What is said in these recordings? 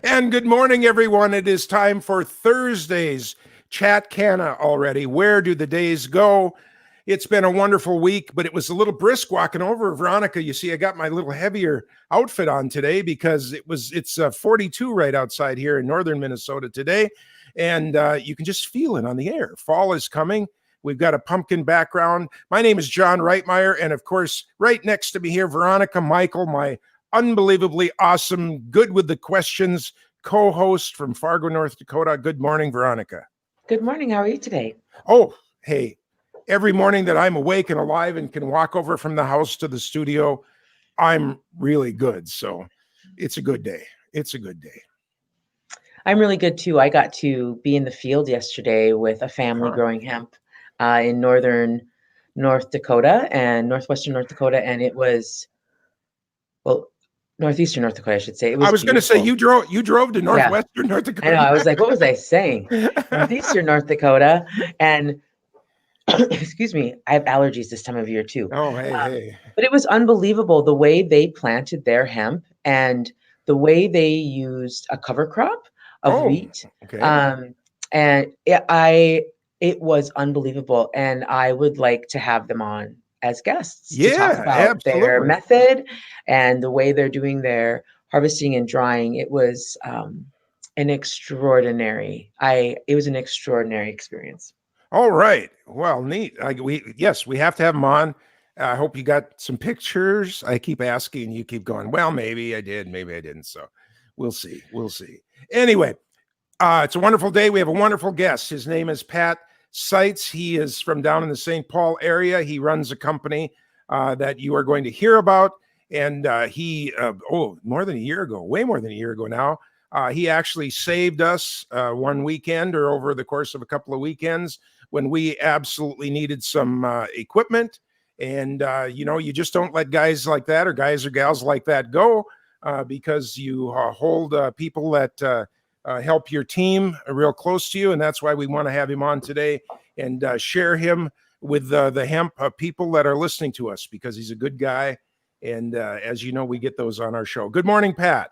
And good morning, everyone. It is time for Thursday's Chat Canna already. Where do the days go? It's been a wonderful week, but it was a little brisk walking over. Veronica, you see, I got my little heavier outfit on today because it's 42 right outside here in northern Minnesota today. And you can just feel it on the air. Fall is coming. We've got a pumpkin background. My name is John Reitmeier. And of course, right next to me here, Veronica Michael, my unbelievably awesome, good with the questions co-host from Fargo, North Dakota. Good morning, Veronica. Good morning. How are you today? Oh, hey, every morning that I'm awake and alive and can walk over from the house to the studio, I'm really good. So it's a good day. It's a good day. I'm really good too. I got to be in the field yesterday with a family growing hemp in northern North Dakota and northwestern North Dakota, and it was, well, northeastern North Dakota, I should say. It was. I was going to say you drove to northwestern North Dakota. I know. I was like, what was I saying? Northeastern North Dakota, and excuse me, I have allergies this time of year too. Oh, hey. But it was unbelievable the way they planted their hemp and the way they used a cover crop of wheat. Okay. And it was unbelievable. And I would like to have them on as guests to talk about their method and the way they're doing their harvesting and drying. It was an extraordinary experience. All right. Well, neat. We have to have them on. I hope you got some pictures. I keep asking, you keep going, well, maybe I did, maybe I didn't. So we'll see. Anyway, it's a wonderful day. We have a wonderful guest. His name is Pat Seitz. He is from down in the St. Paul area. He runs a company that you are going to hear about. And he, more than a year ago, way more than a year ago now, he actually saved us one weekend or over the course of a couple of weekends when we absolutely needed some equipment. And, you just don't let guys like that or guys or gals like that go because you hold people that help your team real close to you. And that's why we want to have him on today and share him with the hemp people that are listening to us because he's a good guy. And as you know, we get those on our show. Good morning, Pat.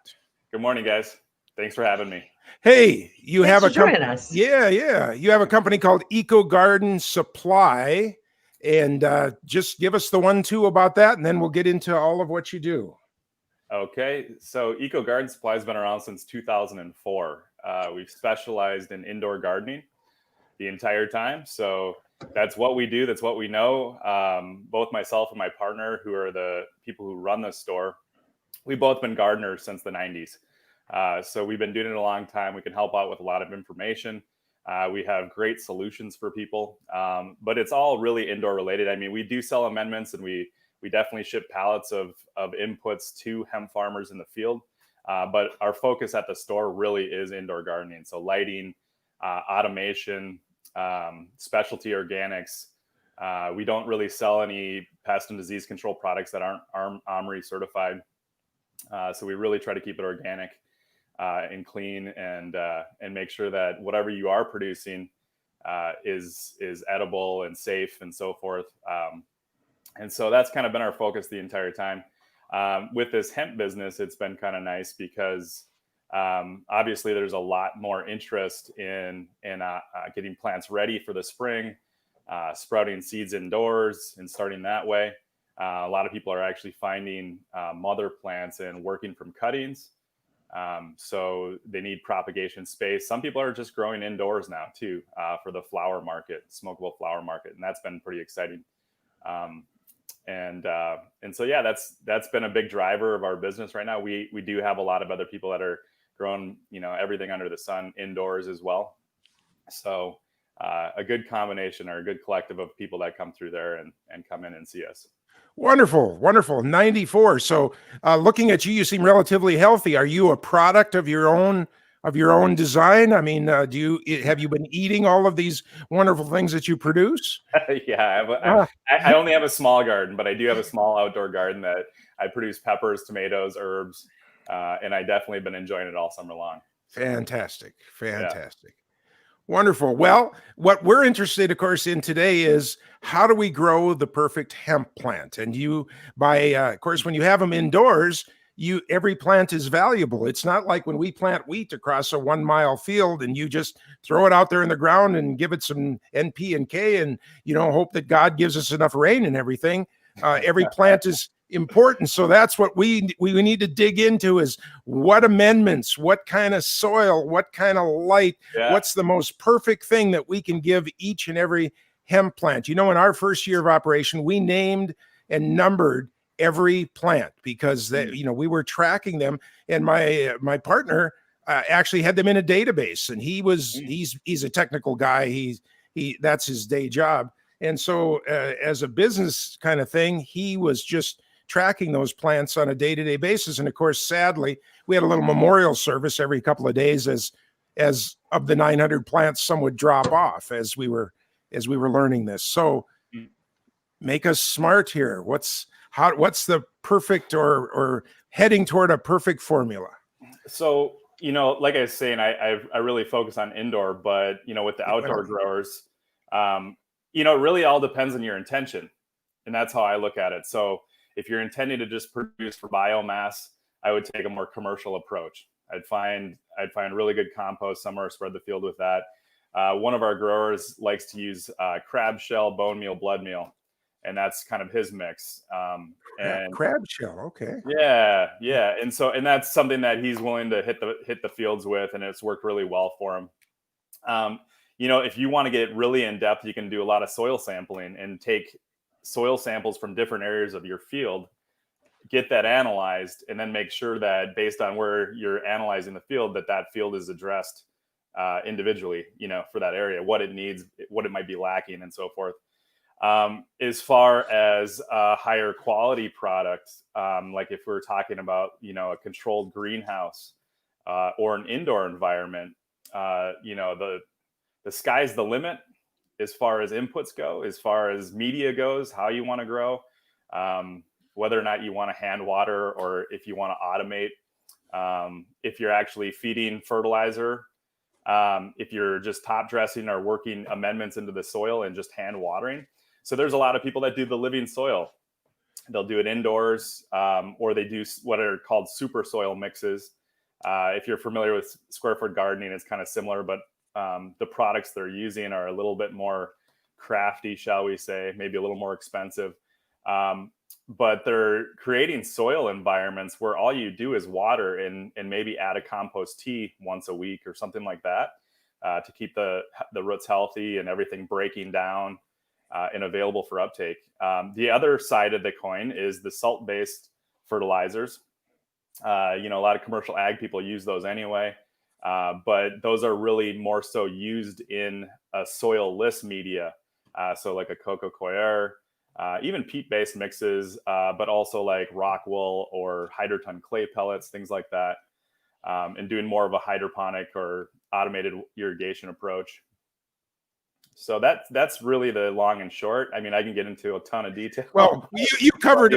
Good morning, guys. Thanks for having me. Hey, you have a company. Us. Yeah. You have a company called EcoGarden Supply. And just give us the 1-2 about that, and then we'll get into all of what you do. Okay, so EcoGarden Supply has been around since 2004. We've specialized in indoor gardening the entire time. So that's what we do. That's what we know. Both myself and my partner, who are the people who run the store, we've both been gardeners since the 90s. So we've been doing it a long time. We can help out with a lot of information. We have great solutions for people, but it's all really indoor related. I mean, we do sell amendments and we definitely ship pallets of inputs to hemp farmers in the field. But our focus at the store really is indoor gardening. So lighting, automation, specialty organics. We don't really sell any pest and disease control products that aren't OMRI certified. So we really try to keep it organic. And clean and make sure that whatever you are producing is edible and safe and so forth. And so that's kind of been our focus the entire time. With this hemp business, it's been kind of nice because obviously there's a lot more interest in getting plants ready for the spring, sprouting seeds indoors and starting that way. A lot of people are actually finding mother plants and working from cuttings. So they need propagation space. Some people are just growing indoors now too, for the flower market, smokable flower market. And that's been pretty exciting. And so, yeah, that's been a big driver of our business right now. We do have a lot of other people that are growing, everything under the sun indoors as well. So, a good combination or a good collective of people that come through there and come in and see us. Wonderful. 94. So looking at you, you seem relatively healthy. Are you a product of your own design? I mean, have you been eating all of these wonderful things that you produce? Yeah, I only have a small garden, but I do have a small outdoor garden that I produce peppers, tomatoes, herbs, and I definitely been enjoying it all summer long. Fantastic. Yeah. Wonderful. Well, what we're interested, of course, in today is how do we grow the perfect hemp plant? And of course, when you have them indoors, every plant is valuable. It's not like when we plant wheat across a 1 mile field and you just throw it out there in the ground and give it some NP and K and, hope that God gives us enough rain and everything. Every plant is important. So that's what we need to dig into, is what amendments, what kind of soil, what kind of light, what's the most perfect thing that we can give each and every hemp plant. In our first year of operation, we named and numbered every plant because we were tracking them, and my partner actually had them in a database, and he's a technical guy. He that's his day job. And so as a business kind of thing, he was just tracking those plants on a day-to-day basis. And of course, sadly, we had a little memorial service every couple of days as of the 900 plants, some would drop off as we were learning this. So make us smart here. What's the perfect or heading toward a perfect formula? So, like I was saying, I really focus on indoor, but with the outdoor growers, it really all depends on your intention. And that's how I look at it. So if you're intending to just produce for biomass, I would take a more commercial approach. I'd find really good compost somewhere, spread the field with that. One of our growers likes to use crab shell, bone meal, blood meal, and that's kind of his mix. And crab shell, okay. Yeah. And that's something that he's willing to hit the fields with, and it's worked really well for him. If you want to get really in depth, you can do a lot of soil sampling and take soil samples from different areas of your field, get that analyzed, and then make sure that based on where you're analyzing the field, that field is addressed individually, for that area, what it needs, what it might be lacking, and so forth. As far as a higher quality product, like if we're talking about, a controlled greenhouse or an indoor environment, the sky's the limit as far as inputs go, as far as media goes, how you want to grow, whether or not you want to hand water or if you want to automate, if you're actually feeding fertilizer, if you're just top dressing or working amendments into the soil and just hand watering. So there's a lot of people that do the living soil. They'll do it indoors, or they do what are called super soil mixes. If you're familiar with square foot gardening, it's kind of similar, but the products they're using are a little bit more crafty, shall we say, maybe a little more expensive. But they're creating soil environments where all you do is water and maybe add a compost tea once a week or something like that to keep the roots healthy and everything breaking down and available for uptake. The other side of the coin is the salt-based fertilizers. A lot of commercial ag people use those anyway. But those are really more so used in a soil-less media. So like a coco coir, even peat-based mixes, but also like rock wool or hydroton clay pellets, things like that, and doing more of a hydroponic or automated irrigation approach. So that's really the long and short. I mean, I can get into a ton of detail. Well, you covered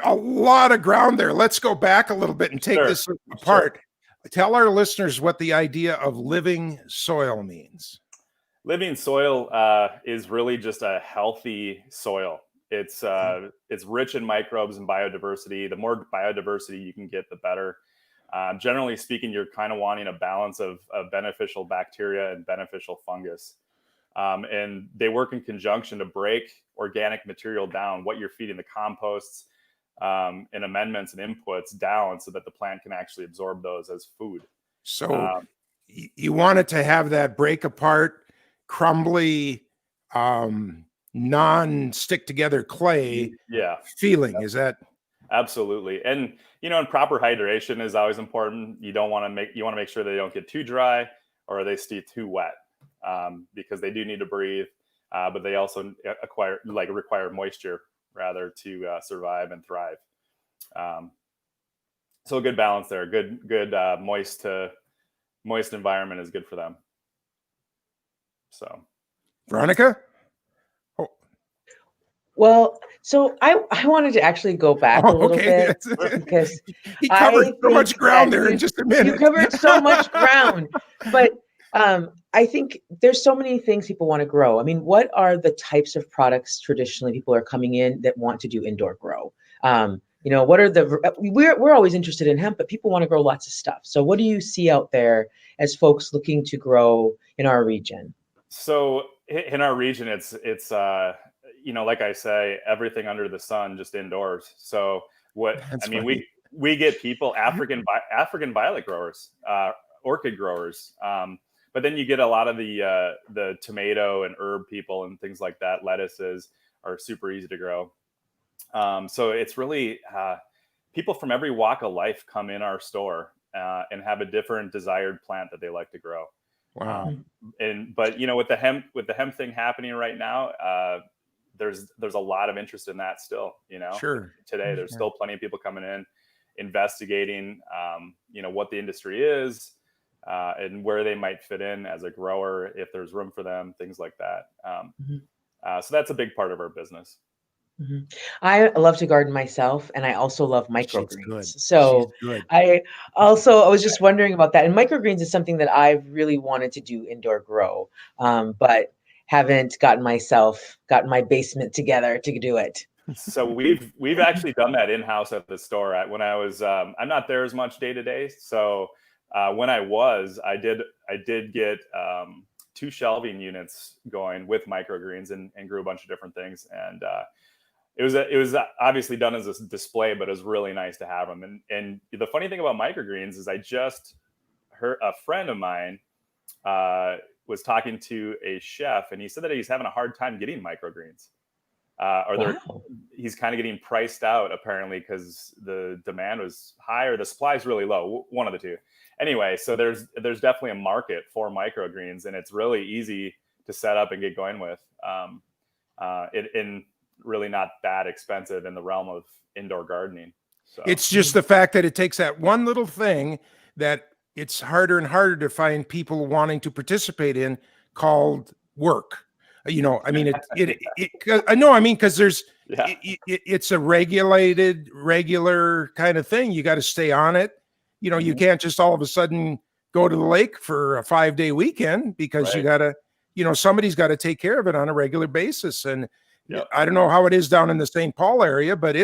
a lot of ground there. Let's go back a little bit and take this apart. Sure. Tell our listeners what the idea of living soil means. Living soil is really just a healthy soil. It's rich in microbes and biodiversity. The more biodiversity you can get, the better. Generally speaking, you're kind of wanting a balance of beneficial bacteria and beneficial fungus. And they work in conjunction to break organic material down, what you're feeding the composts and amendments and inputs down so that the plant can actually absorb those as food. So you want it to have that break apart, crumbly, non-stick together clay feeling. Is that? Absolutely. And, and proper hydration is always important. You want to make sure they don't get too dry or they stay too wet. Because they do need to breathe, but they also require moisture rather to survive and thrive. So a good balance there. Good moist environment is good for them. So, Veronica. Well, so I wanted to actually go back a little bit because he covered so much ground there in just a minute. You covered so much ground, but I think there's so many things people want to grow. I mean, what are the types of products traditionally people are coming in that want to do indoor grow? what are we're always interested in hemp, but people want to grow lots of stuff. So what do you see out there as folks looking to grow in our region? So in our region, it's like I say, everything under the sun, just indoors. So we get people, African violet growers, orchid growers, but then you get a lot of the tomato and herb people and things like that. Lettuces are super easy to grow. So it's really people from every walk of life come in our store and have a different desired plant that they like to grow. Wow. But with the hemp thing happening right now, there's a lot of interest in that still. Sure. Today there's still plenty of people coming in, investigating, what the industry is, and where they might fit in as a grower, if there's room for them, things like that. So that's a big part of our business. Mm-hmm. I love to garden myself, and I also love microgreens. So I was just wondering about that. And microgreens is something that I've really wanted to do indoor grow, but haven't gotten my basement together to do it. So we've actually done that in-house at the store. When I was, I'm not there as much day to day. So when I did get 2 shelving units going with microgreens and grew a bunch of different things. And it was obviously done as a display, but it was really nice to have them. And the funny thing about microgreens is I just heard a friend of mine was talking to a chef, and he said that he's having a hard time getting microgreens. He's kind of getting priced out apparently because the demand was high or the supply is really low, one of the two. Anyway, so there's definitely a market for microgreens, and it's really easy to set up and get going with. In really not that expensive in the realm of indoor gardening. So it's just the fact that it takes that one little thing that it's harder and harder to find people wanting to participate in, called work. Because there's, it's a regular kind of thing. You got to stay on it. You can't just all of a sudden go to the lake for a 5-day weekend, because you got to, somebody's got to take care of it on a regular basis. And I don't know how it is down in the St. Paul area, but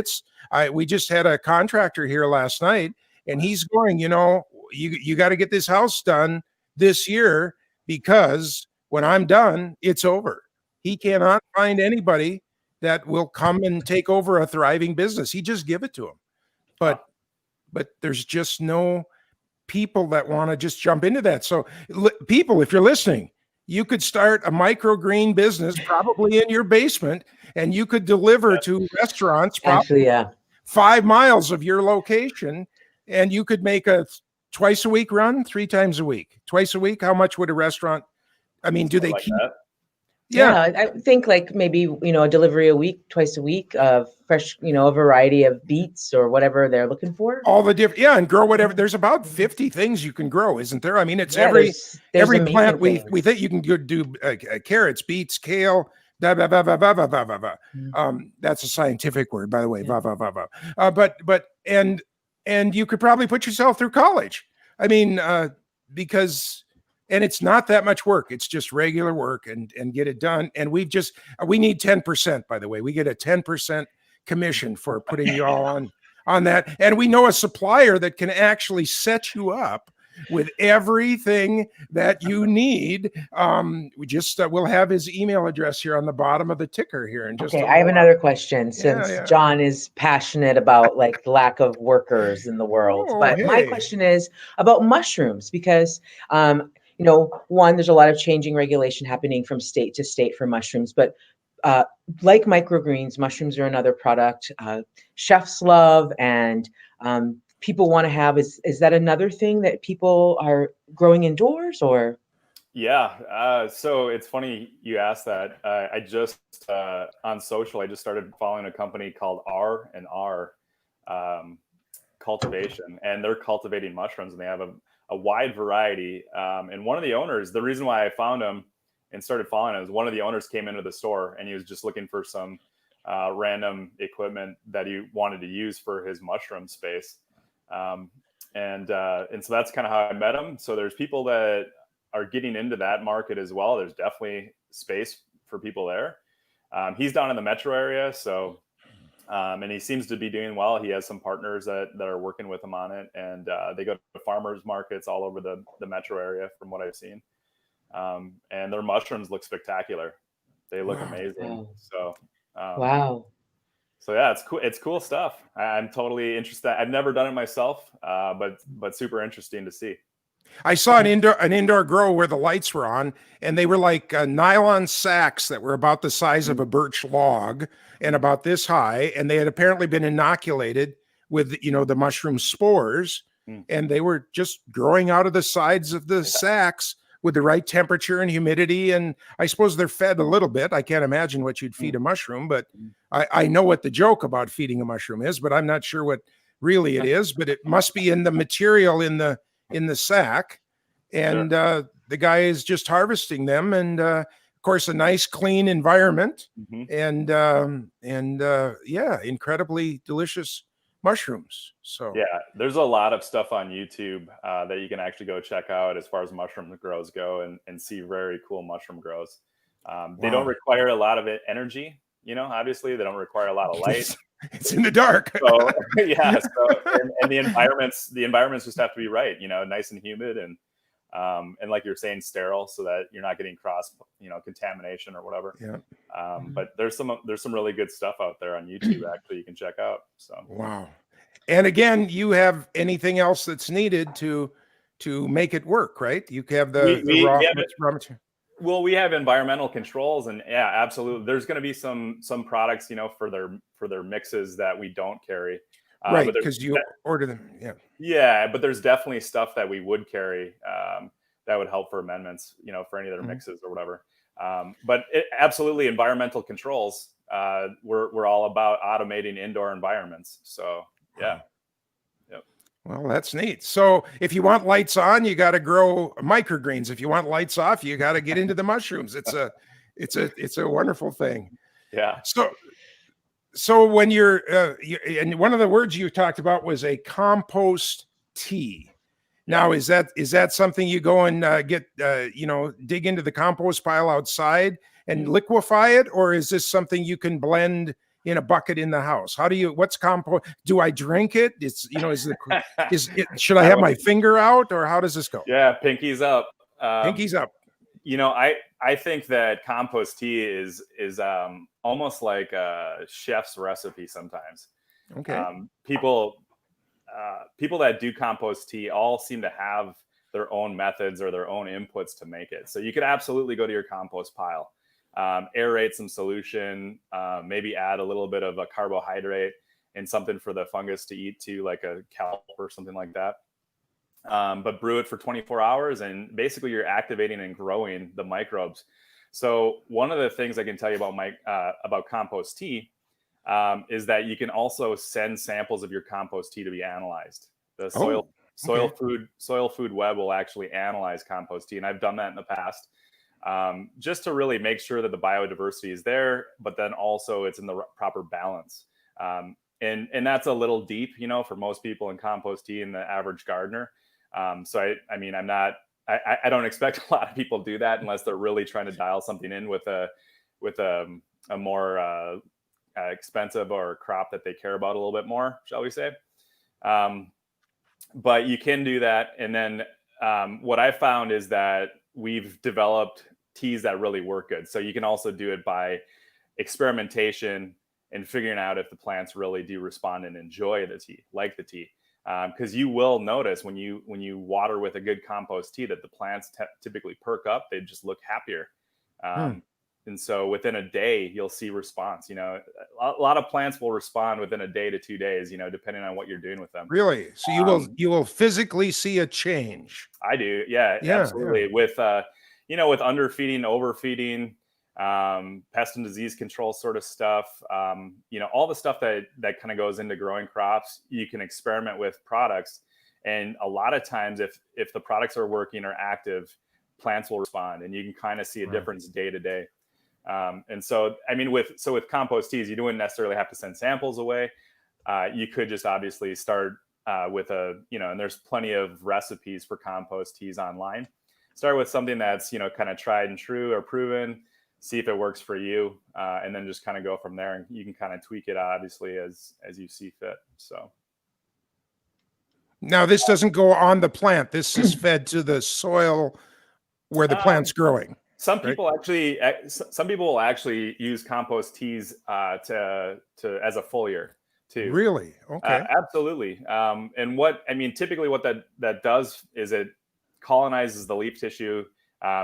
we just had a contractor here last night, and he's going, you got to get this house done this year, because when I'm done, it's over. He cannot find anybody that will come and take over a thriving business. He just give it to him. But there's just no people that want to just jump into that. So people, if you're listening, you could start a microgreen business probably in your basement, and you could deliver to restaurants probably 5 miles of your location, and you could make a twice a week run, 3 times a week, twice a week. How much would a restaurant? I mean, do they keep that? Yeah, I think like maybe, a delivery a week, twice a week of fresh, a variety of beets or whatever they're looking for. All the different, and grow whatever. There's about 50 things you can grow, isn't there? I mean, it's every plant we think you can do carrots, beets, kale, That's a scientific word, by the way. But you could probably put yourself through college. I mean, and it's not that much work. It's just regular work and get it done. And we need 10%, by the way. We get a 10% commission for putting you all on that. And we know a supplier that can actually set you up with everything that you need. We'll have his email address here on the bottom of the ticker here. And I have another question, since John is passionate about like the lack of workers in the world. My question is about mushrooms, because one, there's a lot of changing regulation happening from state to state for mushrooms, but like microgreens, mushrooms are another product chefs love, and people want to have. Is that another thing that people are growing indoors, or? Yeah. So it's funny you asked that. I just on social, I just started following a company called R&R Cultivation, and they're cultivating mushrooms, and they have a wide variety. And one of the owners, the reason why I found him and started following him is one of the owners came into the store, and he was just looking for some random equipment that he wanted to use for his mushroom space. And so that's kind of how I met him. So there's people that are getting into that market as well. There's definitely space for people there. He's down in the metro area, so And he seems to be doing well. He has some partners that are working with him on it, and they go to farmers markets all over the metro area, from what I've seen. And their mushrooms look spectacular. They look amazing. Wow. So, Wow. So yeah, it's cool. It's cool stuff. I'm totally interested. I've never done it myself, but super interesting to see. I saw an indoor grow where the lights were on, and they were like nylon sacks that were about the size of a birch log and about this high, and they had apparently been inoculated with, you know, the mushroom spores, and they were just growing out of the sides of the sacks with the right temperature and humidity. And I suppose they're fed a little bit. I can't imagine what you'd feed a mushroom, but I know what the joke about feeding a mushroom is, but I'm not sure what really it is. But it must be in the material in the sack, and the guy is just harvesting them, and of course a nice clean environment, and yeah, incredibly delicious mushrooms. So yeah, there's a lot of stuff on YouTube that you can actually go check out as far as mushroom grows go, and see very cool mushroom grows. They don't require a lot of energy, you know, obviously they don't require a lot of light. It's in the dark. So yeah, and the environments just have to be right, you know, nice and humid, and like you're saying, sterile, so that you're not getting cross, you know, contamination or whatever. Yeah. But there's some really good stuff out there on YouTube actually you can check out. So wow. And again, you have anything else that's needed to make it work, right? You have the raw material. Well, we have environmental controls, and yeah, absolutely. There's going to be some products, you know, for their mixes that we don't carry. Right, because you order them. Yeah. Yeah, but there's definitely stuff that we would carry that would help for amendments, you know, for any of their mixes or whatever. But absolutely, environmental controls. We're all about automating indoor environments. So yeah. Well, that's neat. So if you want lights on, you got to grow microgreens. If you want lights off, you got to get into the mushrooms. It's a wonderful thing. Yeah. So when you're and one of the words you talked about was a compost tea. Now, is that something you go and get dig into the compost pile outside and liquefy it, or is this something you can blend in a bucket in the house? What's compost? Do I drink it? Should I have my finger out, or how does this go? Yeah, pinkies up. Pinkies up. You know, I think that compost tea is almost like a chef's recipe sometimes. Okay. People that do compost tea all seem to have their own methods or their own inputs to make it. So you could absolutely go to your compost pile, aerate some solution, maybe add a little bit of a carbohydrate and something for the fungus to eat too, like a kelp or something like that. But brew it for 24 hours, and basically you're activating and growing the microbes. So one of the things I can tell you about compost tea is that you can also send samples of your compost tea to be analyzed. The Soil Food Web will actually analyze compost tea, and I've done that in the past, just to really make sure that the biodiversity is there, but then also it's in the proper balance. And that's a little deep, you know, for most people in compost tea and the average gardener. So I mean, I don't expect a lot of people do that unless they're really trying to dial something in with a more expensive or crop that they care about a little bit more, shall we say. But you can do that. And then what I found is that we've developed teas that really work good. So you can also do it by experimentation and figuring out if the plants really do respond and enjoy the tea, like the tea. Because you will notice when you water with a good compost tea that the plants typically perk up. They just look happier. And so within a day, you'll see response. You know, a lot of plants will respond within a day to 2 days, you know, depending on what you're doing with them. Really? So you will physically see a change. I do. Yeah, absolutely. Yeah. With, with underfeeding, overfeeding, pest and disease control sort of stuff, all the stuff that kind of goes into growing crops, you can experiment with products. And a lot of times if the products are working or active, plants will respond, and you can kind of see a difference day to day. And so, I mean, with compost teas, you don't necessarily have to send samples away. You could just obviously start with and there's plenty of recipes for compost teas online. Start with something that's, kind of tried and true or proven. see if it works for you, and then just kind of go from there. And you can kind of tweak it, obviously, as you see fit. So. Now, this doesn't go on the plant. This is fed to the soil where the plant's growing. Some right? people will actually use compost teas to as a foliar too. Really? Okay. Absolutely. And typically what that does is it colonizes the leaf tissue,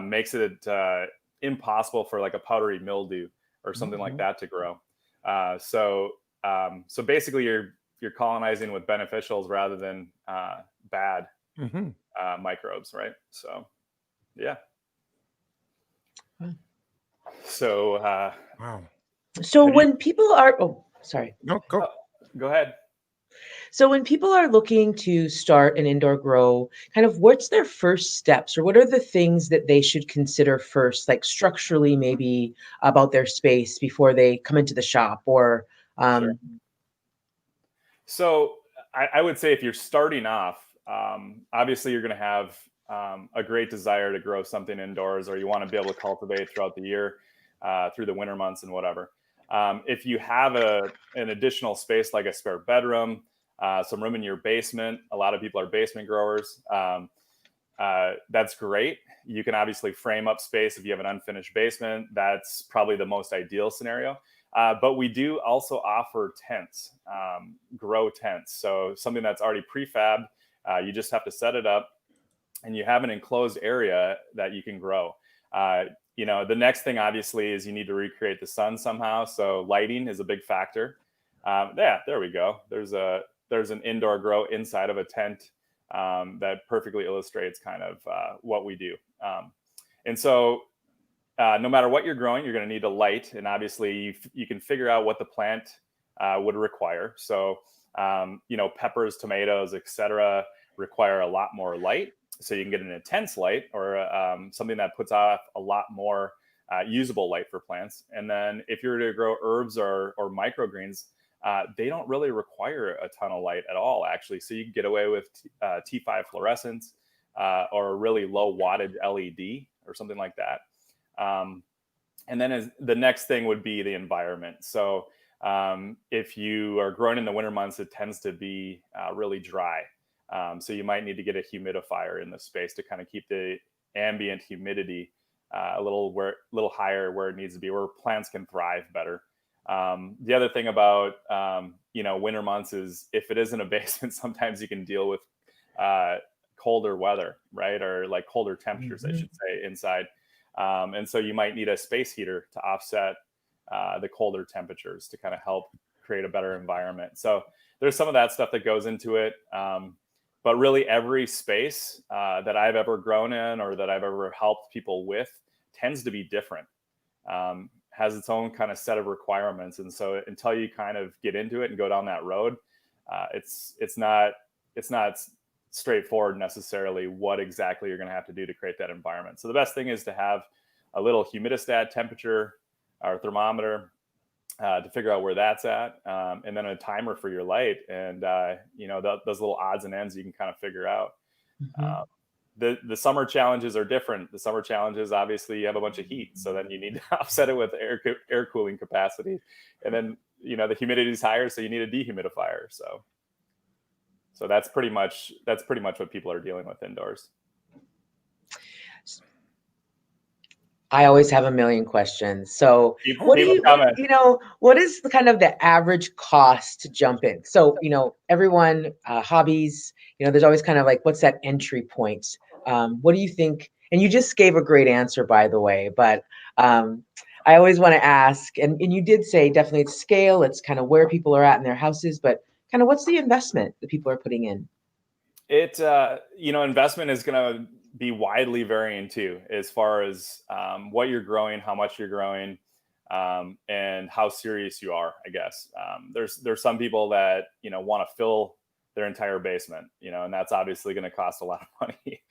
makes it impossible for like a powdery mildew or something like that to grow. So basically you're colonizing with beneficials rather than bad microbes, right? So, yeah. So, wow. So when people are, sorry. No, go. Go ahead. So when people are looking to start an indoor grow, kind of what's their first steps, or what are the things that they should consider first, like structurally maybe about their space before they come into the shop or Sure. So I would say if you're starting off, obviously you're going to have a great desire to grow something indoors, or you want to be able to cultivate throughout the year, through the winter months and whatever. If you have an additional space like a spare bedroom, some room in your basement, a lot of people are basement growers. That's great. You can obviously frame up space if you have an unfinished basement. That's probably the most ideal scenario. But we do also offer tents, grow tents. So something that's already prefabbed, you just have to set it up and you have an enclosed area that you can grow. The next thing obviously is you need to recreate the sun somehow. So lighting is a big factor. There we go. There's an indoor grow inside of a tent that perfectly illustrates kind of what we do. And so no matter what you're growing, you're going to need a light. And obviously you can figure out what the plant would require. So, peppers, tomatoes, etc., require a lot more light. So you can get an intense light or something that puts off a lot more usable light for plants. And then if you're to grow herbs or microgreens, they don't really require a ton of light at all, actually. So you can get away with T5 fluorescence or a really low wattage LED or something like that. And then the next thing would be the environment. So if you are growing in the winter months, it tends to be really dry. So you might need to get a humidifier in the space to kind of keep the ambient humidity a little higher where it needs to be, where plants can thrive better. The other thing about winter months is if it is in a basement, sometimes you can deal with colder weather, right? Or like colder temperatures, I should say, inside. And so you might need a space heater to offset the colder temperatures to kind of help create a better environment. So there's some of that stuff that goes into it. But really every space that I've ever grown in or that I've ever helped people with tends to be different, has its own kind of set of requirements. And so until you kind of get into it and go down that road, it's not straightforward necessarily what exactly you're going to have to do to create that environment. So the best thing is to have a little humidistat temperature or thermometer to figure out where that's at, and then a timer for your light, and those little odds and ends you can kind of figure out. The summer challenges are different. The summer challenges, obviously, you have a bunch of heat, so then you need to offset it with air cooling capacity, and then the humidity is higher, so you need a dehumidifier. So that's pretty much what people are dealing with indoors. I always have a million questions. So what is the kind of the average cost to jump in? So, everyone, hobbies, there's always kind of like, what's that entry point? What do you think? And you just gave a great answer, by the way, but I always want to ask, and you did say definitely it's scale, it's kind of where people are at in their houses, but kind of what's the investment that people are putting in? Investment is going to be widely varying too, as far as what you're growing, how much you're growing, and how serious you are, I guess. There's some people that, want to fill their entire basement, and that's obviously going to cost a lot of money,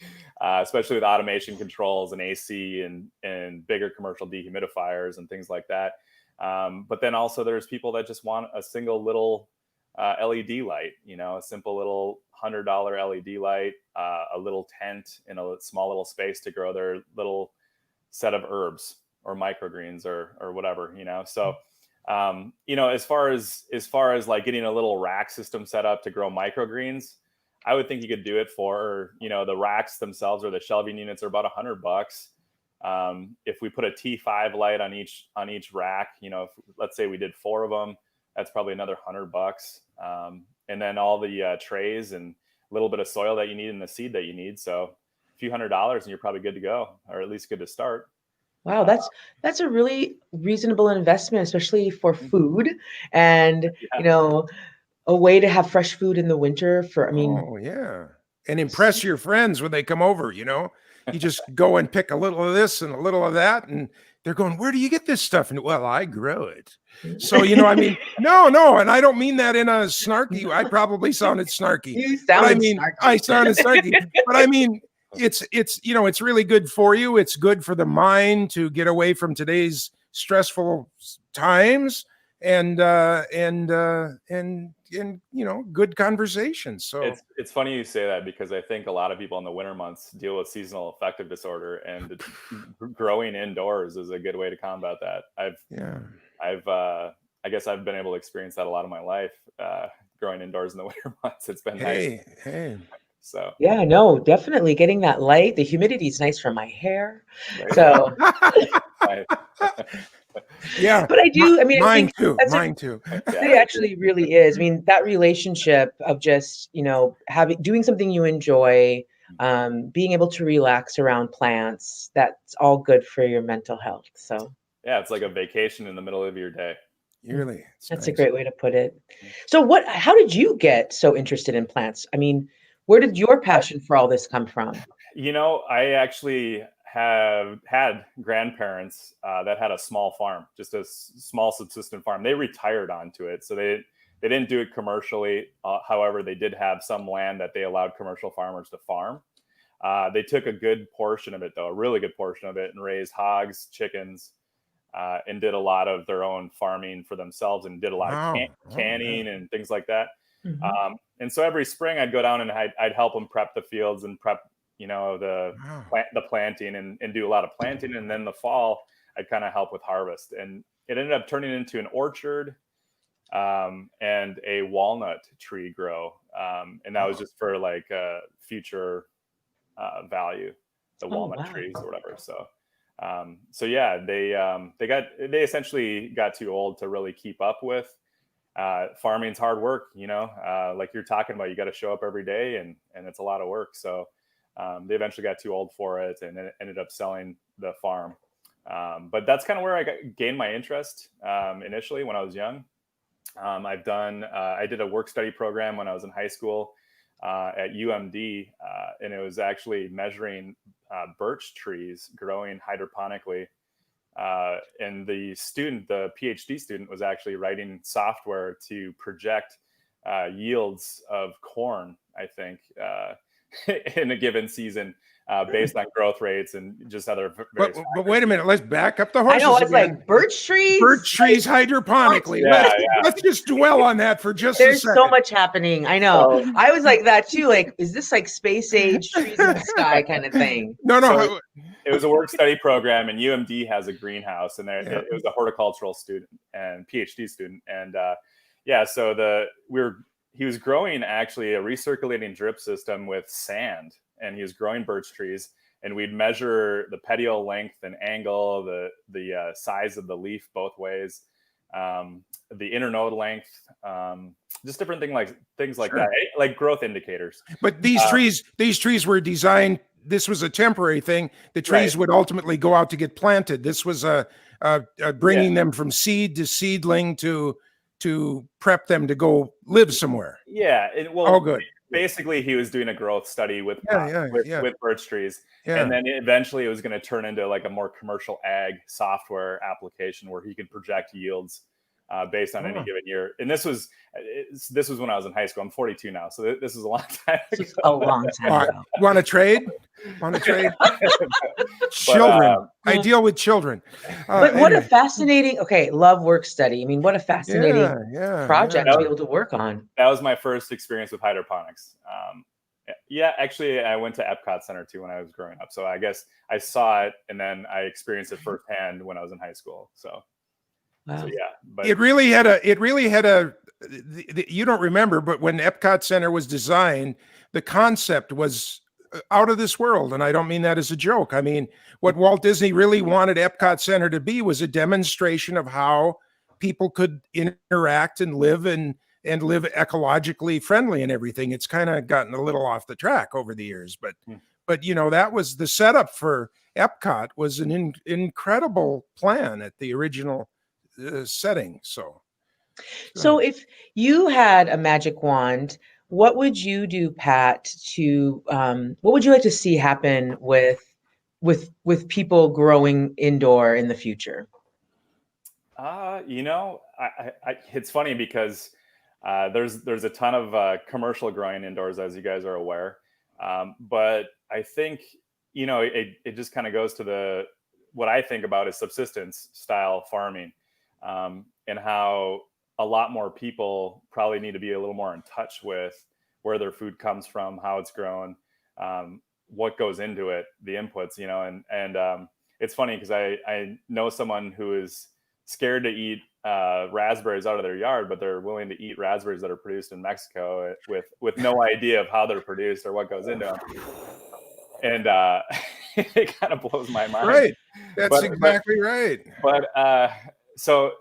especially with automation controls and AC and bigger commercial dehumidifiers and things like that. But then also there's people that just want a single little LED light, a simple little $100 LED light, a little tent in a small little space to grow their little set of herbs. microgreens or whatever, you know. So you know, as far as like getting a little rack system set up to grow microgreens, I would think you could do it for, you know, the racks themselves or the shelving units are about $100. If we put a T5 light on each rack, you know, if, let's say we did 4 of them, that's probably another $100. And then all the trays and a little bit of soil that you need and the seed that you need. So a few $100 and you're probably good to go, or at least good to start. Wow, that's a really reasonable investment, especially for food and, you know, a way to have fresh food in the winter for, I mean. Oh, yeah. And impress your friends when they come over, you know. You just go and pick a little of this and a little of that, and they're going, where do you get this stuff? And well, I grow it. So, you know, I mean, no, and I don't mean that in a snarky. I probably sounded snarky. You sounded snarky. I sounded snarky. But I mean, it's you know, it's really good for you. It's good for the mind to get away from today's stressful times and you know, good conversations. So it's funny you say that, because I think a lot of people in the winter months deal with seasonal affective disorder, and growing indoors is a good way to combat that. I guess I've been able to experience that a lot of my life, growing indoors in the winter months. It's been nice. So yeah, no, definitely getting that light. The humidity is nice for my hair. Right. So yeah, but I do. I mean, mine too. It actually really is. I mean, that relationship of just, you know, doing something you enjoy, being able to relax around plants. That's all good for your mental health. So yeah, it's like a vacation in the middle of your day. Really, that's nice. A great way to put it. So how did you get so interested in plants? I mean, where did your passion for all this come from? You know, I actually have had grandparents that had a small farm, just a small subsistence farm. They retired onto it, so they didn't do it commercially. However, they did have some land that they allowed commercial farmers to farm. They took a good portion of it, though, a really good portion of it, and raised hogs, chickens, and did a lot of their own farming for themselves, and did a lot of canning and things like that. Mm-hmm. And so every spring I'd go down and I'd help them prep the fields and prep, you know, the planting and do a lot of planting. And then the fall, I'd kind of help with harvest. And it ended up turning into an orchard and a walnut tree grow. And that was just for like future value, the walnut trees or whatever. So yeah, they essentially got too old to really keep up with. Farming's hard work, you know, like you're talking about, you got to show up every day and it's a lot of work. So they eventually got too old for it and ended up selling the farm. But that's kind of where I gained my interest initially when I was young. I did a work study program when I was in high school at UMD, and it was actually measuring birch trees growing hydroponically. And the PhD student was actually writing software to project yields of corn, I think, in a given season based on growth rates and just other. But wait a minute, let's back up the horses. I know, it's again. Like birch trees hydroponically. Let's just dwell on that for just a second. There's so much happening. I know. I was like that too. Like, is this like space age trees in the sky kind of thing? No. So it was a work study program, and UMD has a greenhouse, and it was a horticultural student and PhD student, and so he was growing actually a recirculating drip system with sand, and he was growing birch trees, and we'd measure the petiole length and angle, the size of the leaf both ways, the internode length, just different things like that, like growth indicators. But these trees were designed. This was a temporary thing. The trees would ultimately go out to get planted. This was bringing them from seed to seedling to prep them to go live somewhere. Yeah. Good. Basically, he was doing a growth study with birch trees. Yeah. And then eventually it was going to turn into like a more commercial ag software application where he could project yields based on any given year. And this was when I was in high school. I'm 42 now, so this is a long time ago. A long time ago. Want to trade? Children. I deal with children. But what a fascinating, love work study. I mean, what a fascinating project to be able to work on. That was my first experience with hydroponics. Yeah, actually, I went to Epcot Center too when I was growing up. So I guess I saw it and then I experienced it firsthand when I was in high school. So, Wow. so yeah, but it really had you don't remember, but when Epcot Center was designed, the concept was out of this world. And I don't mean that as a joke. I mean, what Walt Disney really wanted Epcot Center to be was a demonstration of how people could interact and live ecologically friendly and everything. It's kind of gotten a little off the track over the years, but that was the setup for Epcot, was an incredible plan at the original setting. So if you had a magic wand, what would you do, Pat, to what would you like to see happen with people growing indoor in the future? It's funny because there's a ton of commercial growing indoors, as you guys are aware. But I think, it just kind of goes to what I think about is subsistence style farming, and how a lot more people probably need to be a little more in touch with where their food comes from, how it's grown, what goes into it, the inputs, and it's funny because I know someone who is scared to eat raspberries out of their yard, but they're willing to eat raspberries that are produced in Mexico with no idea of how they're produced or what goes into them. And it kind of blows my mind. Right. That's exactly right. But so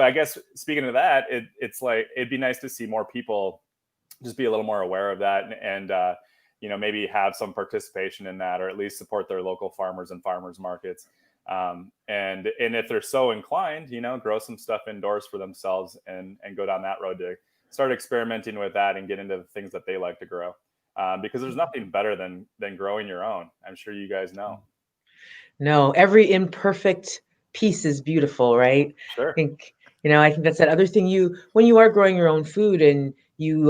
I guess speaking of that, it's like, it'd be nice to see more people just be a little more aware of that and maybe have some participation in that, or at least support their local farmers and farmers markets. And if they're so inclined, grow some stuff indoors for themselves and go down that road to start experimenting with that and get into the things that they like to grow. Because there's nothing better than growing your own. I'm sure you guys know. No, every imperfect piece is beautiful, right? Sure. I think that's that other thing when you are growing your own food and you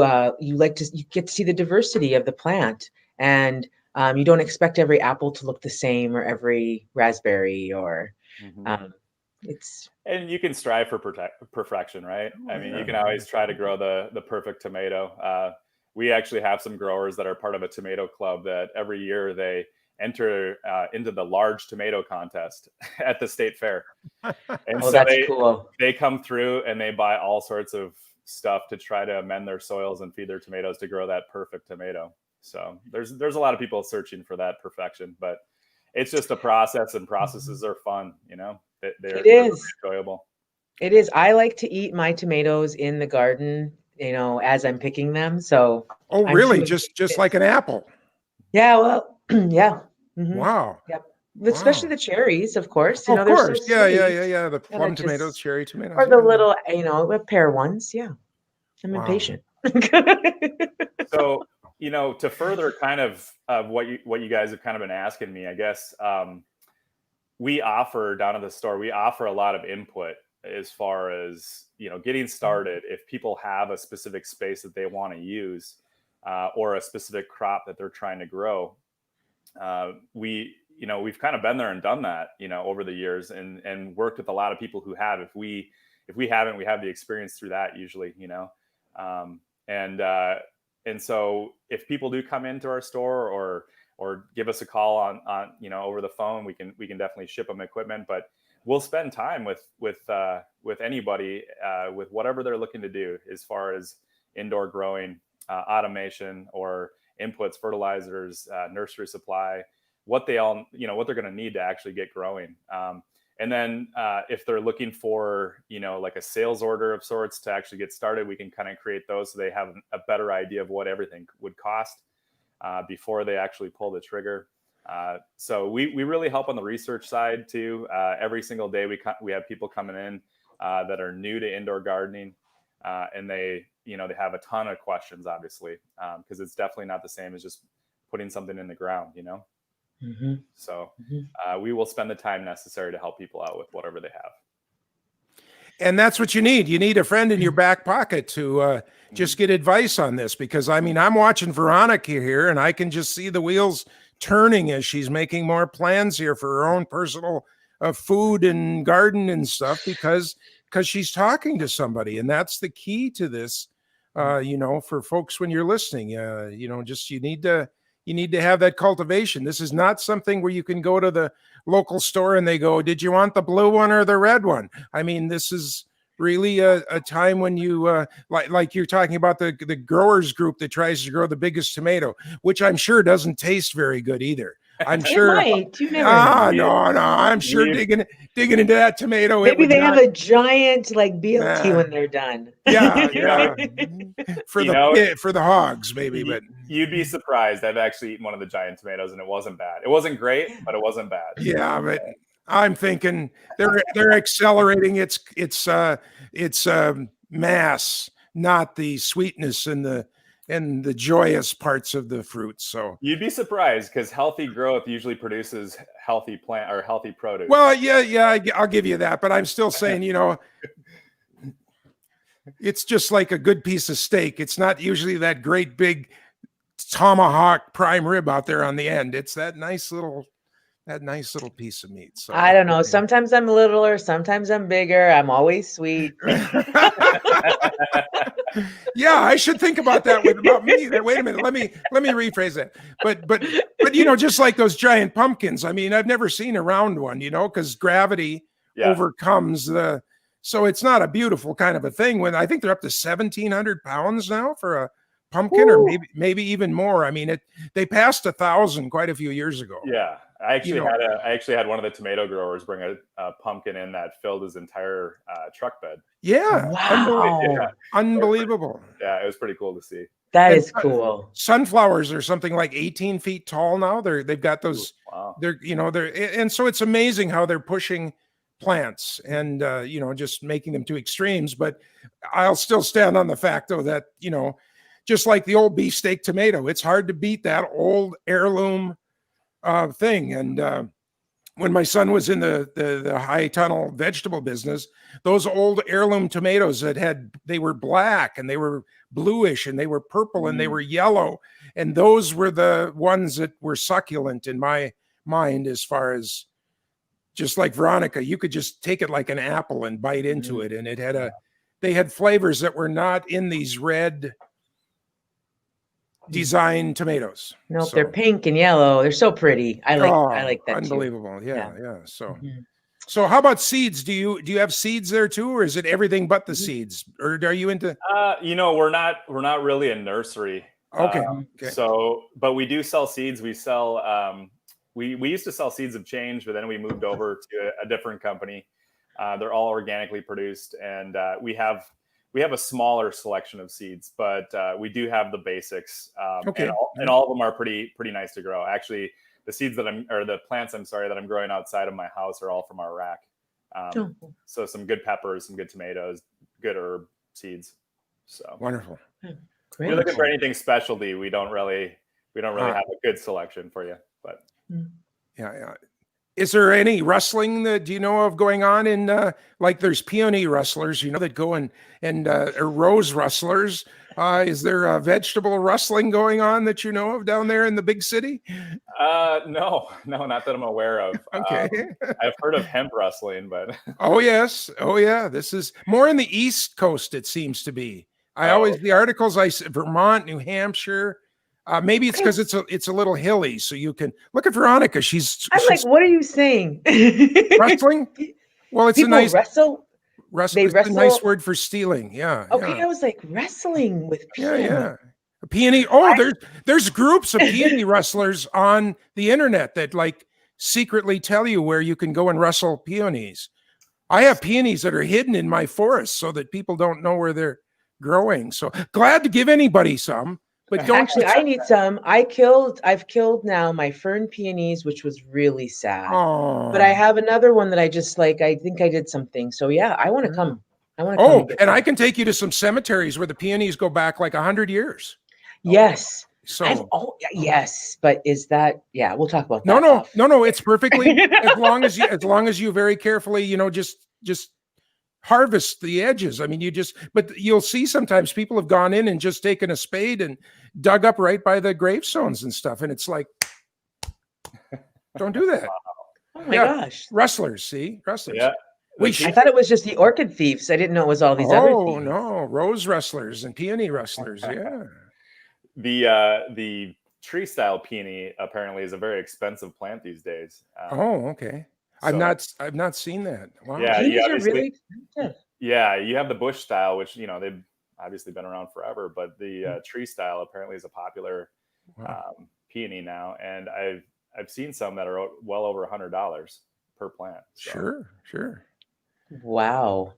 get to see the diversity of the plant, and you don't expect every apple to look the same or every raspberry or and you can strive for perfection, right? I mean, you can always try to grow the perfect tomato. We actually have some growers that are part of a tomato club that every year they enter into the large tomato contest at the state fair. And so that's cool. They come through and they buy all sorts of stuff to try to amend their soils and feed their tomatoes to grow that perfect tomato. So there's a lot of people searching for that perfection, but it's just a process, and processes are fun, they're enjoyable. It is. I like to eat my tomatoes in the garden, as I'm picking them. So really? Just like an apple? Yeah, well, yeah. Mm-hmm. Wow. Yep. Especially the cherries, of course. Of course. So yeah. The plum tomatoes, cherry tomatoes. Or the little, pear ones. Yeah. I'm impatient. So, to further kind of what you guys have kind of been asking me, I guess, we offer down at the store, we offer a lot of input as far as, getting started. If people have a specific space that they want to use, or a specific crop that they're trying to grow, we've kind of been there and done that, over the years, and worked with a lot of people who have. If we haven't, we have the experience through that usually, and so if people do come into our store or give us a call on over the phone, we can definitely ship them equipment, but we'll spend time with anybody with whatever they're looking to do as far as indoor growing, automation, or inputs, fertilizers, nursery supply, what they're going to need to actually get growing. And then if they're looking for, like a sales order of sorts to actually get started, we can kind of create those so they have a better idea of what everything would cost before they actually pull the trigger. So we really help on the research side too. Every single day we have people coming in that are new to indoor gardening, and they have a ton of questions, obviously, because it's definitely not the same as just putting something in the ground, Mm-hmm. So we will spend the time necessary to help people out with whatever they have. And that's what you need. You need a friend in your back pocket to just get advice on this, because I'm watching Veronica here and I can just see the wheels turning as she's making more plans here for her own personal food and garden and stuff, because she's talking to somebody. And that's the key to this you know, for folks when you're listening, you know, just you need to have that cultivation. This is not something where you can go to the local store and they go, did you want the blue one or the red one? I mean, this is really a time when you like you're talking about the growers group that tries to grow the biggest tomato, which I'm sure doesn't taste very good either. I'm sure. Might. You never know. No. I'm sure digging into that tomato. Maybe they have a giant like BLT when they're done. Yeah. For the hogs, maybe. But you'd be surprised. I've actually eaten one of the giant tomatoes, and it wasn't bad. It wasn't great, but it wasn't bad. Yeah, but I'm thinking they're accelerating its mass, not the sweetness and the joyous parts of the fruit. So you'd be surprised because healthy growth usually produces healthy plant or healthy produce. Well, yeah, I'll give you that, but I'm still saying, you know, it's just like a good piece of steak. It's not usually that great big tomahawk prime rib out there on the end. It's that nice little piece of meat. So I don't know. Sometimes I'm littler, sometimes I'm bigger. I'm always sweet. Yeah, I should think about that about me. Wait a minute. Let me rephrase that. But you know, just like those giant pumpkins. I mean, I've never seen a round one, you know, because gravity overcomes the. So it's not a beautiful kind of a thing. When I think they're up to 1,700 pounds now for a pumpkin, or maybe even more. I mean, they passed 1,000 quite a few years ago. Yeah. I actually had one of the tomato growers bring a pumpkin in that filled his entire truck bed. Yeah. Wow. Unbelievable. Yeah, it was pretty cool to see. That is cool. Sunflowers are something like 18 feet tall now. They've got those. Wow. And so it's amazing how they're pushing plants and you know, just making them to extremes. But I'll still stand on the fact though that, you know, just like the old beefsteak tomato, it's hard to beat that old heirloom thing. And when my son was in the high tunnel vegetable business, those old heirloom tomatoes they were black and they were bluish and they were purple and they were yellow, and those were the ones that were succulent in my mind. As far as, just like Veronica, you could just take it like an apple and bite into it, and they had flavors that were not in these red design tomatoes. Nope, they're pink and yellow. They're so pretty. I like that. Unbelievable. Too. Yeah. So how about seeds? Do you have seeds there too, or is it everything but the seeds? Or are you into you know, we're not really a nursery. Okay. So but we do sell seeds. We sell we used to sell seeds of change, but then we moved over to a different company. They're all organically produced, and we have a smaller selection of seeds, but we do have the basics. And all of them are pretty nice to grow. Actually, the plants that I'm growing outside of my house are all from our rack. So some good peppers, some good tomatoes, good herb seeds. So wonderful. If you're looking for anything specialty, we don't really have a good selection for you. But yeah. Is there any rustling that do you know of going on in like there's peony rustlers, you know, that go and or rose rustlers? Is there vegetable rustling going on that you know of down there in the big city? No, not that I'm aware of. Okay. I've heard of hemp rustling, but oh yeah, this is more in the East Coast. It seems to be. The articles Vermont, New Hampshire. Maybe it's because it's a little hilly, so you can look at Veronica. She's like, what are you saying? Wrestling? Well, it's people a nice wrestle. It's a nice word for stealing. Yeah. Okay, I was like wrestling with peony. Yeah. A peony. Oh, there's groups of peony wrestlers on the internet that like secretly tell you where you can go and wrestle peonies. I have peonies that are hidden in my forest so that people don't know where they're growing. So glad to give anybody some. But I need some. I've killed now my fern peonies, which was really sad. Oh. But I have another one that I just like. I think I did something. So yeah, I want to come. And I can take you to some cemeteries where the peonies go back like 100 years. Yes. So yes, but is that? Yeah, we'll talk about that. No. It's perfectly as long as you very carefully, you know, just harvest the edges. I mean, but you'll see sometimes people have gone in and just taken a spade and dug up right by the gravestones and stuff. And it's like, don't do that. Oh my gosh. Rustlers, see? Rustlers. Yeah. I thought it was just the orchid thieves. I didn't know it was all these other thieves. Oh no, rose rustlers and peony rustlers. Yeah. The tree style peony apparently is a very expensive plant these days. Oh, okay. I've not seen that. Wow. Yeah, Peonies are really expensive. Yeah, you have the bush style, which they've obviously been around forever, but the tree style apparently is a popular peony now, and I've seen some that are well over $100 per plant. So. Sure. Wow.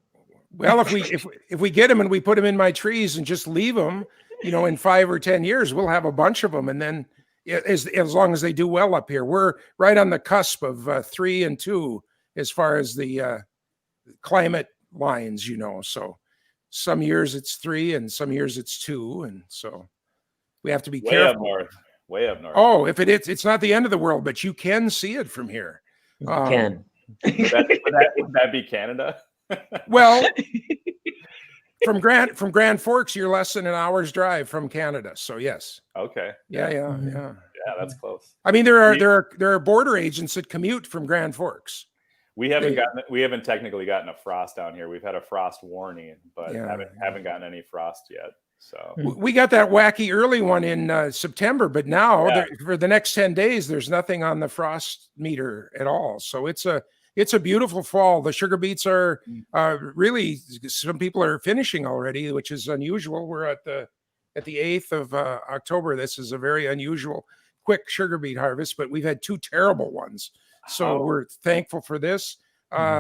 Well, if we get them and we put them in my trees and just leave them, in 5 or 10 years, we'll have a bunch of them, and then as long as they do well up here, we're right on the cusp of 3 and 2 as far as the climate lines, so some years it's 3 and some years it's 2, and so we have to be careful. Way up north. Oh, if it's not the end of the world, but you can see it from here. You can. Would that be Canada? Well, from Grand Forks, you're less than an hour's drive from Canada. So yes. Okay. Yeah. Yeah, that's close. I mean, there are border agents that commute from Grand Forks. We haven't technically gotten a frost down here. We've had a frost warning, but haven't gotten any frost yet. So we got that wacky early one in September, but now for the next 10 days, there's nothing on the frost meter at all. So it's a beautiful fall. The sugar beets are really, some people are finishing already, which is unusual. We're at the 8th of October. This is a very unusual, quick sugar beet harvest, but we've had 2 terrible ones. So we're thankful for this.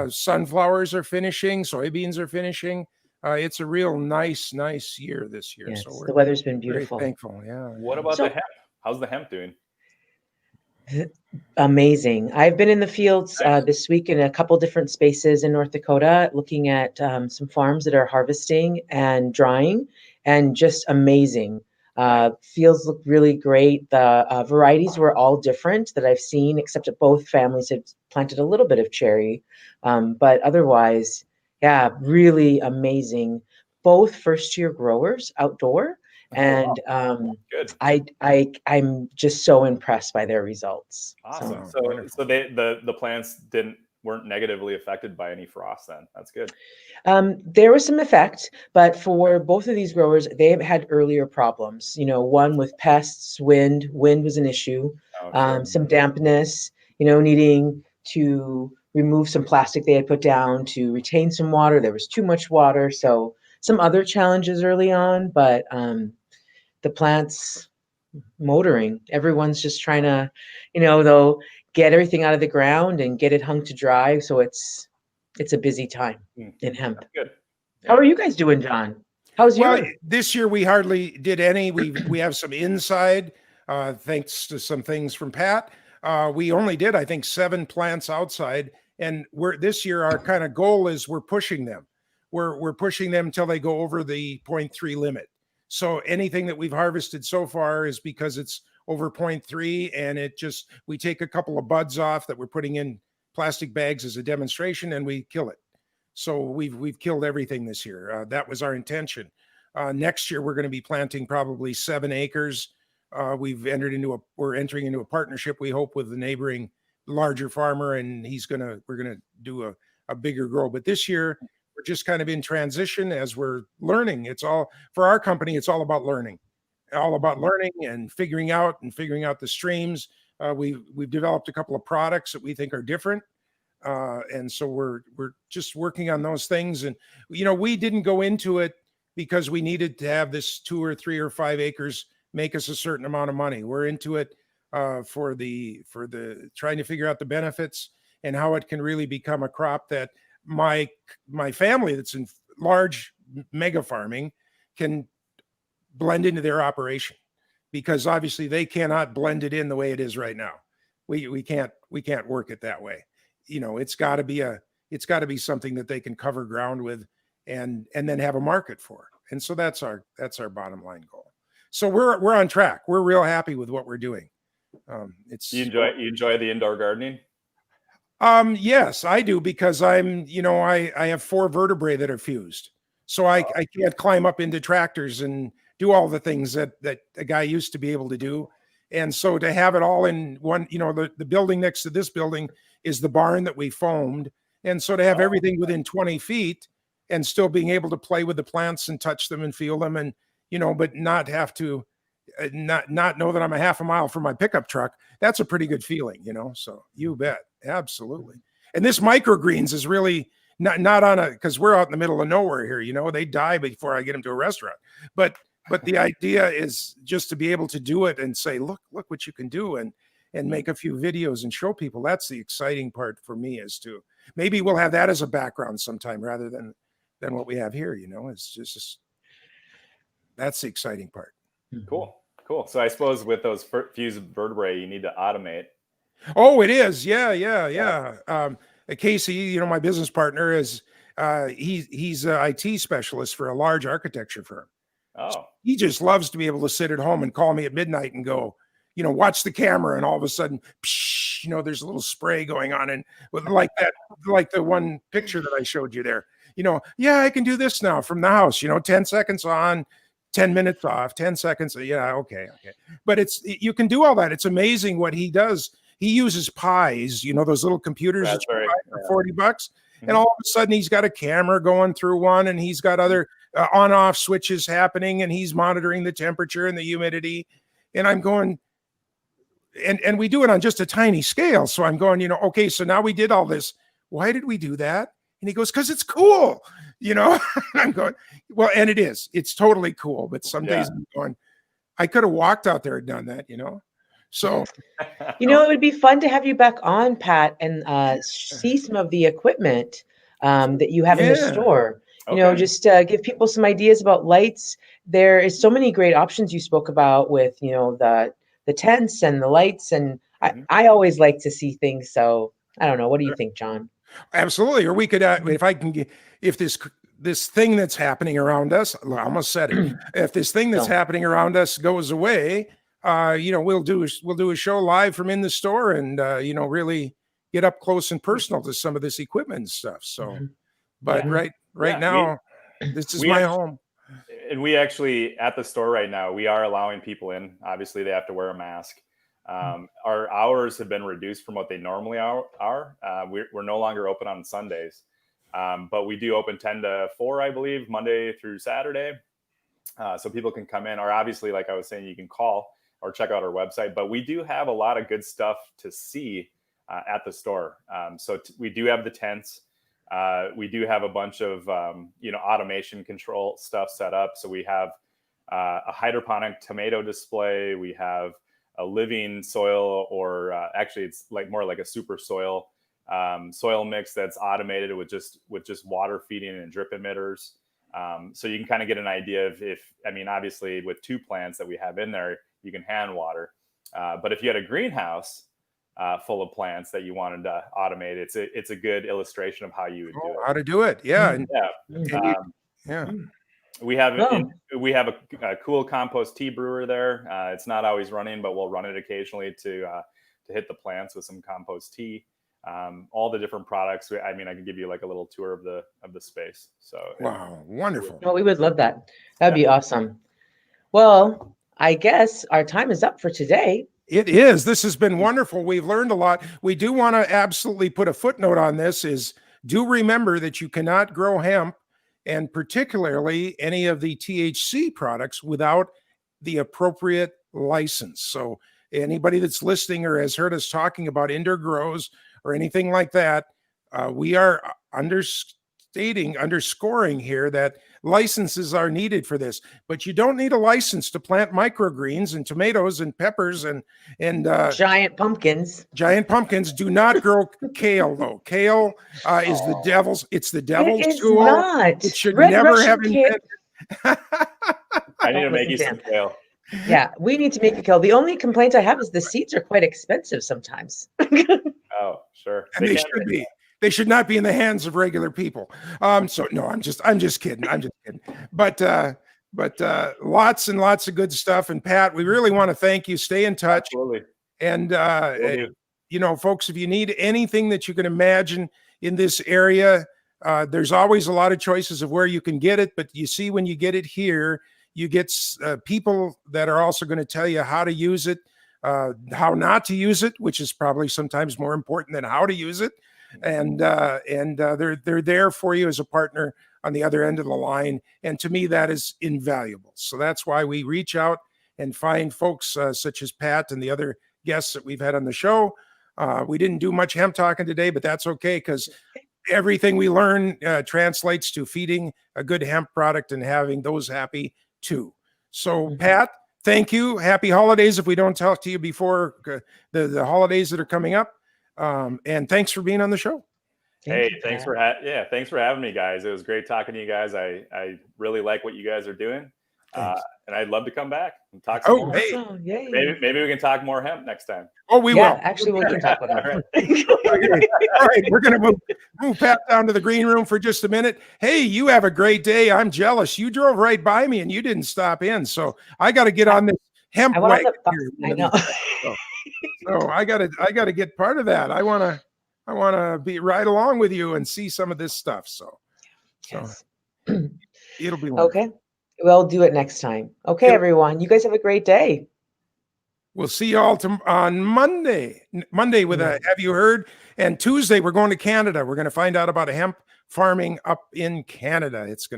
Sunflowers are finishing. Soybeans are finishing. It's a real nice year this year. Yes, so the weather's been beautiful. Very thankful. Yeah. What about the hemp? How's the hemp doing? Amazing. I've been in the fields this week in a couple different spaces in North Dakota, looking at some farms that are harvesting and drying, and just amazing. Fields look really great. The varieties were all different that I've seen, except that both families had planted a little bit of cherry. But otherwise, really amazing. Both first-year growers outdoor. And I'm just so impressed by their results. Awesome. So the plants weren't negatively affected by any frost then. That's good. There was some effect, but for both of these growers, they have had earlier problems. One with pests, wind was an issue, some dampness, needing to remove some plastic they had put down to retain some water. There was too much water. So some other challenges early on, but the plants motoring. Everyone's just trying to, they'll get everything out of the ground and get it hung to dry. So it's a busy time in hemp. That's good. How are you guys doing, John? How's your? This year we hardly did any. We have some inside, thanks to some things from Pat. We only did, I think, 7 plants outside, and this year our kind of goal is we're pushing them. We're pushing them until they go over the 0.3 limit. So anything that we've harvested so far is because it's over 0.3, and we take a couple of buds off that we're putting in plastic bags as a demonstration, and we kill it. So we've killed everything this year. That was our intention. Next year we're going to be planting probably 7 acres. We're entering into a partnership, we hope, with the neighboring larger farmer, and we're gonna do a bigger grow. But this year we're just kind of in transition as we're learning. For our company, it's all about learning. All about learning and figuring out the streams. We've developed a couple of products that we think are different. And so we're just working on those things. And, we didn't go into it because we needed to have this 2 or 3 or 5 acres make us a certain amount of money. We're into it for the trying to figure out the benefits and how it can really become a crop that my family that's in large mega farming can blend into their operation, because obviously they cannot blend it in the way it is right now. We can't work it that way. It's got to be something that they can cover ground with and then have a market for. And so that's our bottom line goal. So we're on track. We're real happy with what we're doing. You enjoy the indoor gardening? Yes, I do, because I have 4 vertebrae that are fused. So I can't climb up into tractors and do all the things that a guy used to be able to do. And so to have it all in one, the building next to this building is the barn that we foamed. And so to have everything within 20 feet and still being able to play with the plants and touch them and feel them, and, but not have to not know that I'm a half a mile from my pickup truck. That's a pretty good feeling, so you bet. Absolutely. And this microgreens is really not on because we're out in the middle of nowhere here, they die before I get them to a restaurant. But the idea is just to be able to do it and say, look what you can do, and make a few videos and show people. That's the exciting part for me, is to maybe we'll have that as a background sometime rather than what we have here. It's just that's the exciting part. Cool. So I suppose with those fused vertebrae, you need to automate. Oh, it is. Yeah. Casey, my business partner, is he's an IT specialist for a large architecture firm. Oh. He just loves to be able to sit at home and call me at midnight and go, watch the camera, and all of a sudden, psh, there's a little spray going on, and like the one picture that I showed you there. Yeah, I can do this now from the house. 10 seconds on, 10 minutes off, 10 seconds. Yeah, okay. But you can do all that. It's amazing what he does. He uses pies, those little computers that you buy for $40, and all of a sudden he's got a camera going through one, and he's got other on-off switches happening, and he's monitoring the temperature and the humidity. And I'm going, and we do it on just a tiny scale. So I'm going, okay, so now we did all this. Why did we do that? And he goes, because it's cool, I'm going, well, and it is. It's totally cool. But some days I'm going, I could have walked out there and done that, So, it would be fun to have you back on, Pat, and see some of the equipment that you have in the store. Just give people some ideas about lights. There is so many great options you spoke about with, the tents and the lights. And I always like to see things. So I don't know. What do you think, John? Absolutely. Or we could, if this thing that's happening around us, I almost said it. If this thing that's happening around us goes away, we'll do a show live from in the store, and really get up close and personal to some of this equipment and stuff. So, but right now, this is my home. And we actually, at the store right now, we are allowing people in. Obviously, they have to wear a mask. Our hours have been reduced from what they normally are. We're no longer open on Sundays, but we do open 10 to 4, I believe, Monday through Saturday. So people can come in, or obviously, like I was saying, you can call or check out our website. But we do have a lot of good stuff to see at the store. So we do have the tents. We do have a bunch of automation control stuff set up. So we have a hydroponic tomato display. We have a living soil, or actually it's more like a super soil mix that's automated with just water feeding and drip emitters. So you can kind of get an idea of obviously with 2 plants that we have in there, you can hand water. But if you had a greenhouse full of plants that you wanted to automate, it's a good illustration of how you would do it. How to do it. Yeah. We have a cool compost tea brewer there. It's not always running, but we'll run it occasionally to hit the plants with some compost tea. All the different products. I can give you like a little tour of the space. So wow, wonderful. Well, we would love that. That'd be awesome. Well, I guess our time is up for today. It is. This has been wonderful. We've learned a lot. We do want to absolutely put a footnote on this, is do remember that you cannot grow hemp, and particularly any of the THC products, without the appropriate license. So anybody that's listening or has heard us talking about indoor grows or anything like that, we are underscoring here that licenses are needed for this. But you don't need a license to plant microgreens and tomatoes and peppers and giant pumpkins. Giant pumpkins. Do not grow kale, though. Kale is the devil's. It's the devil's tool. Not. It should never have been. I need to make you some kale. Yeah, we need to make a kale. The only complaint I have is the seeds are quite expensive sometimes. Oh, sure. And they should be. They should not be in the hands of regular people. So no, I'm just kidding. But lots and lots of good stuff. And Pat, we really want to thank you. Stay in touch. Absolutely. And folks, if you need anything that you can imagine in this area, there's always a lot of choices of where you can get it. But you see, when you get it here, you get people that are also going to tell you how to use it. how not to use it, which is probably sometimes more important than how to use it. And they're there for you as a partner on the other end of the line. And to me, that is invaluable. So that's why we reach out and find folks such as Pat and the other guests that we've had on the show. We didn't do much hemp talking today, but that's okay, because everything we learn translates to feeding a good hemp product and having those happy too. So Pat, thank you. Happy holidays if we don't talk to you before the holidays that are coming up. And thanks for being on the show. Thanks for having me, guys. It was great talking to you guys. I really like what you guys are doing. And I'd love to come back and talk some more. Maybe we can talk more hemp next time. Oh, we will. Actually, we can talk about it. All right, we're going to move Pat down to the green room for just a minute. Hey, you have a great day. I'm jealous. You drove right by me and you didn't stop in. So I got to get on this hemp wagon here. I know. So I got to get part of that. I want to be right along with you and see some of this stuff. So it'll be wonderful. Okay. We'll do it next time. Okay, everyone. You guys have a great day. We'll see you all on Monday. Monday with a Have You Heard? And Tuesday, we're going to Canada. We're going to find out about hemp farming up in Canada. It's going to